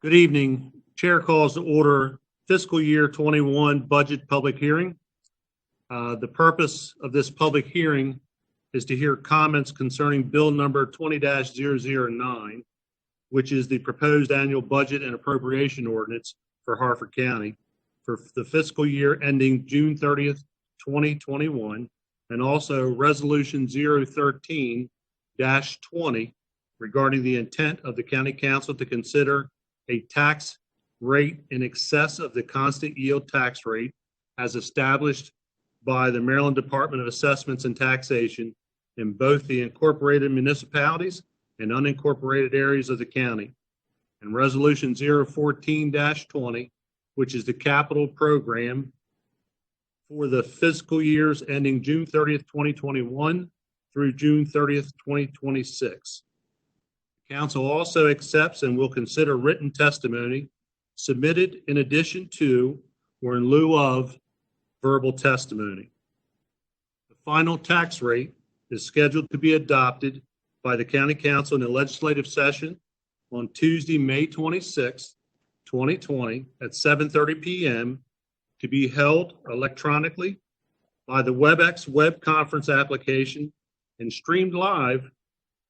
Good evening. Chair calls to order fiscal year 21 budget public hearing. The purpose of this public hearing is to hear comments concerning bill number 20-009, which is the proposed annual budget and appropriation ordinance for Harford County for the fiscal year ending June 30th, 2021, and also resolution 013-20 regarding the intent of the county council to consider a tax rate in excess of the constant yield tax rate as established by the Maryland Department of Assessments and Taxation in both the incorporated municipalities and unincorporated areas of the county. And resolution 014-20, which is the capital program for the fiscal years ending June 30th, 2021 through June 30th, 2026. Council also accepts and will consider written testimony submitted in addition to or in lieu of verbal testimony. The final tax rate is scheduled to be adopted by the County Council in a legislative session on Tuesday, May 26, 2020 at 7:30 p.m. to be held electronically by the WebEx web conference application and streamed live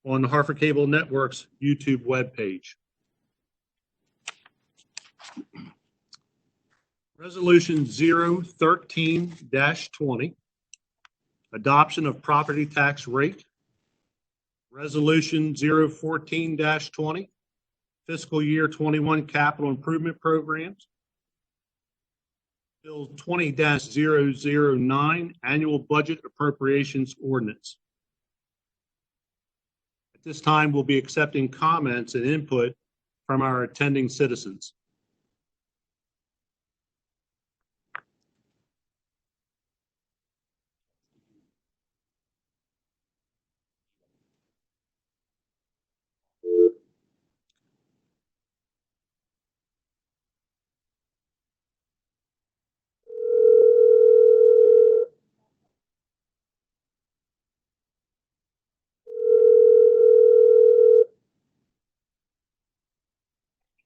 on the Harford Cable Network's YouTube webpage. Resolution 013-20, adoption of property tax rate. Resolution 014-20, fiscal year 21 capital improvement programs. Bill 20-009, annual budget appropriations ordinance. At this time, we'll be accepting comments and input from our attending citizens.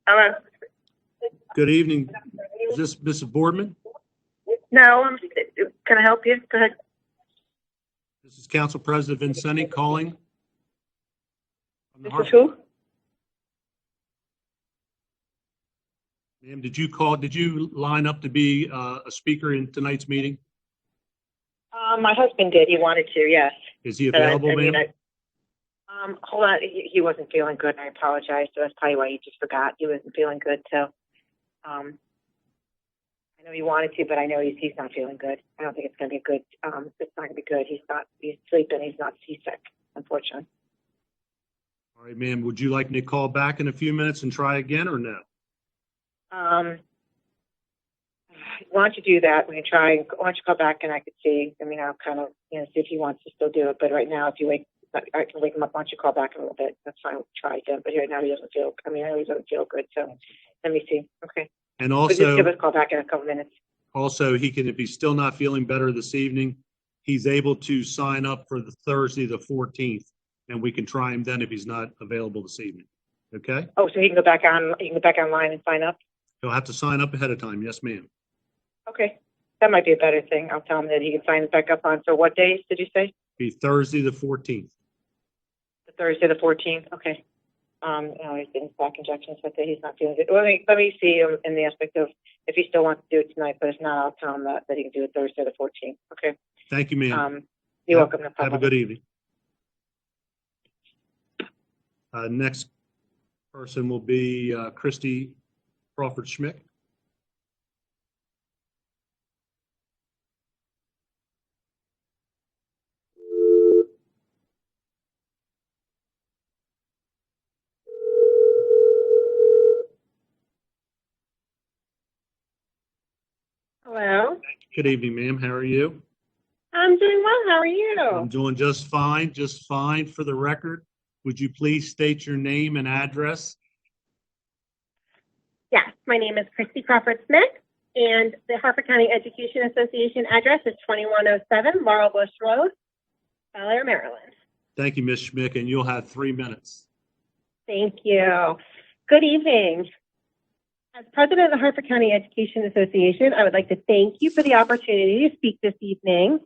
Hello. Good evening. Is this Mrs. Boardman? No, can I help you? Go ahead. This is Council President Vincenti calling. This is who? Ma'am, did you line up to be a speaker in tonight's meeting? My husband did. He wanted to, yes. Is he available, ma'am? Hold on. He wasn't feeling good, and I apologize. So that's probably why he just forgot. He wasn't feeling good. So I know he wanted to, but I know he's not feeling good. I don't think it's going to be good. It's not going to be good. He's sleeping. He's not seasick, unfortunately. All right, ma'am. Would you like me to call back in a few minutes and try again or no? Why don't you do that? We can try. Why don't you call back and I could see? I mean, I'll kind of see if he wants to still do it. But right now, if you wake, I can wake him up. Why don't you call back in a little bit? That's fine. We'll try again. But right now, he doesn't feel. I know he doesn't feel good. So let me see. Okay. And also, just give us a call back in a couple minutes. Also, he can, if he's still not feeling better this evening, he's able to sign up for the Thursday, the 14th, and we can try him then if he's not available this evening. Okay. Oh, so he can go back on. He can go back online and sign up. He'll have to sign up ahead of time. Yes, ma'am. Okay. That might be a better thing. I'll tell him that he can sign it back up on. So what days did you say? Be Thursday, the 14th. The Thursday, the 14th. Okay. He's getting back injections, but he's not feeling good. Let me see him in the aspect of if he still wants to do it tonight, but if not, I'll tell him that he can do it Thursday, the 14th. Okay. Thank you, ma'am. You're welcome. No problem. Have a good evening. Next person will be Christy Crawford-Schmick. Hello. Good evening, ma'am. How are you? I'm doing well. How are you? I'm doing just fine. Just fine. For the record, would you please state your name and address? Yes, my name is Christy Crawford-Smith, and the Harford County Education Association address is 2107 Laurel Bush Road, Bel Air, Maryland. Thank you, Ms. Schmick, and you'll have 3 minutes. Thank you. Good evening. As president of the Harford County Education Association, I would like to thank you for the opportunity to speak this evening.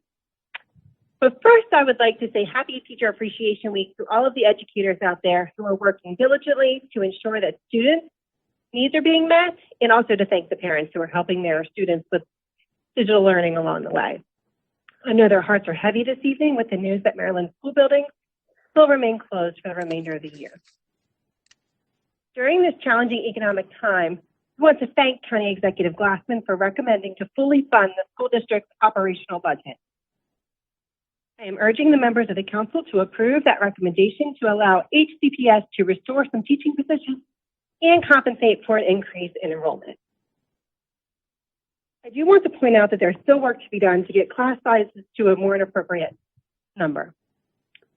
But first, I would like to say Happy Teacher Appreciation Week to all of the educators out there who are working diligently to ensure that students' needs are being met, and also to thank the parents who are helping their students with digital learning along the way. I know their hearts are heavy this evening with the news that Maryland school buildings will remain closed for the remainder of the year. During this challenging economic time, I want to thank County Executive Glassman for recommending to fully fund the school district's operational budget. I am urging the members of the council to approve that recommendation to allow HCPS to restore some teaching positions and compensate for an increase in enrollment. I do want to point out that there's still work to be done to get class sizes to a more appropriate number,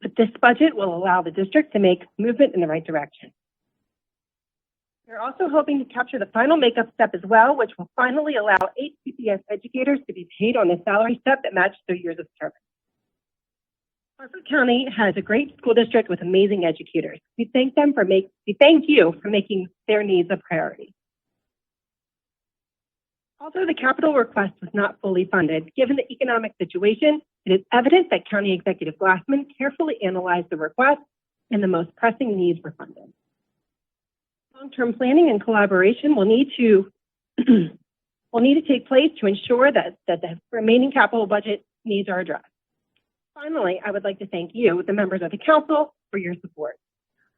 but this budget will allow the district to make movement in the right direction. We're also hoping to capture the final makeup step as well, which will finally allow HCPS educators to be paid on a salary step that matches their years of service. Harford County has a great school district with amazing educators. We thank you for making their needs a priority. Although the capital request was not fully funded, given the economic situation, it is evident that County Executive Glassman carefully analyzed the request and the most pressing needs were funded. Long-term planning and collaboration will need to take place to ensure that the remaining capital budget needs are addressed. Finally, I would like to thank you, the members of the council, for your support.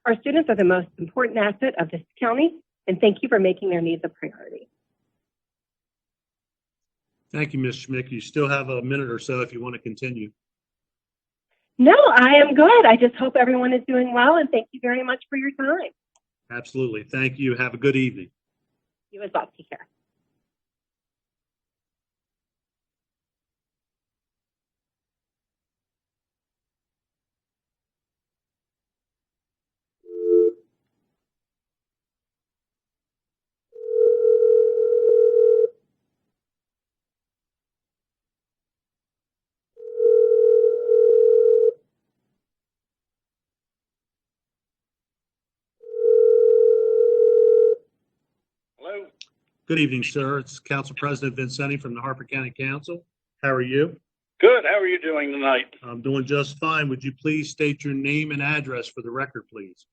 Our students are the most important asset of this county, and thank you for making their needs a priority. Thank you, Ms. Schmick. You still have a minute or so if you want to continue. No, I am good. I just hope everyone is doing well, and thank you very much for your time. Absolutely. Thank you. Have a good evening. You as well. Take care. Hello. Good evening, sir. It's Council President Vincenti from the Harford County Council. How are you? Good. How are you doing tonight? I'm doing just fine. Would you please state your name and address for the record, please?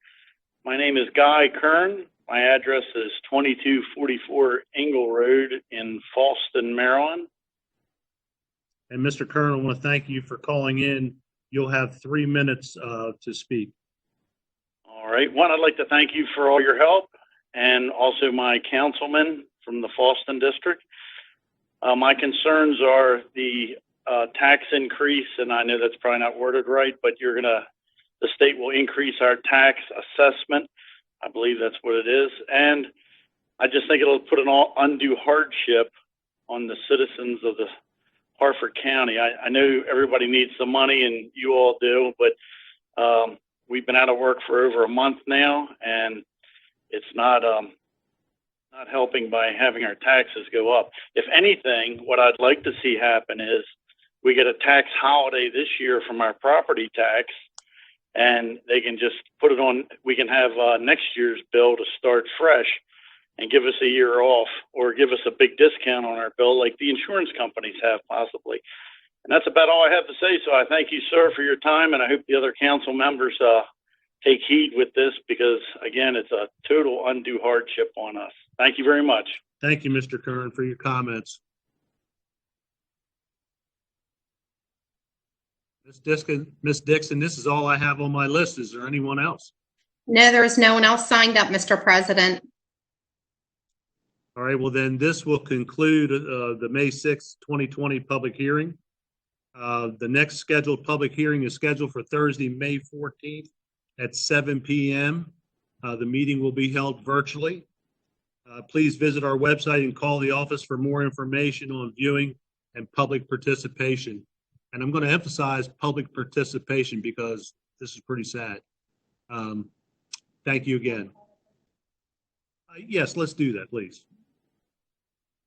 My name is Guy Kern. My address is 2244 Engle Road in Fallston, Maryland. And Mr. Kern, I want to thank you for calling in. You'll have 3 minutes to speak. All right. One, I'd like to thank you for all your help, and also my councilman from the Fallston district. My concerns are the tax increase, and I know that's probably not worded right, but the state will increase our tax assessment. I believe that's what it is. And I just think it'll put an undue hardship on the citizens of the Harford County. I know everybody needs the money, and you all do, but we've been out of work for over a month now, and it's not helping by having our taxes go up. If anything, what I'd like to see happen is we get a tax holiday this year from our property tax, and they can just put it on. We can have next year's bill to start fresh and give us a year off, or give us a big discount on our bill like the insurance companies have possibly. And that's about all I have to say. So I thank you, sir, for your time, and I hope the other council members take heed with this, because again, it's a total undue hardship on us. Thank you very much. Thank you, Mr. Kern, for your comments. Ms. Dixon, this is all I have on my list. Is there anyone else? No, there is no one else signed up, Mr. President. All right, well then this will conclude the May 6th, 2020 public hearing. The next scheduled public hearing is scheduled for Thursday, May 14th at 7 p.m. The meeting will be held virtually. Please visit our website and call the office for more information on viewing and public participation. And I'm going to emphasize public participation because this is pretty sad. Thank you again. Yes, let's do that, please.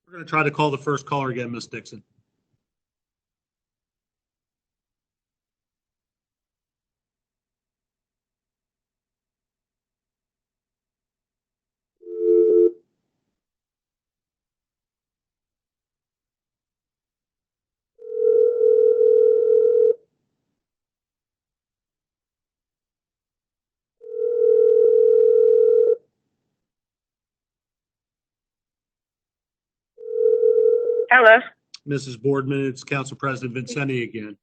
We're going to try to call the first caller again, Ms. Dixon. Hello. Mrs. Boardman, it's Council President Vincenti again.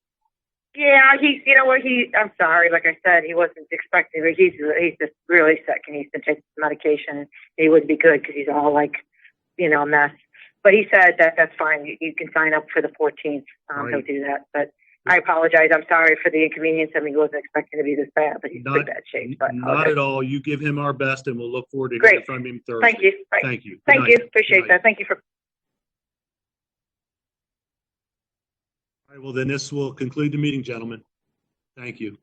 Yeah, you know what, I'm sorry, like I said, he wasn't expecting it. He's just really sick and he's been taking some medication. He wouldn't be good because he's all like, a mess. But he said that's fine. You can sign up for the 14th. Right. He'll do that. But I apologize. I'm sorry for the inconvenience. I mean, he wasn't expecting to be this bad, but he's in pretty bad shape. But Not at all. You give him our best and we'll look forward to Great. hearing from him Thursday. Thank you. Right. Thank you. Good Thank night. you. Good Appreciate night. that. Thank you for. All right, well, then this will conclude the meeting, gentlemen. Thank you.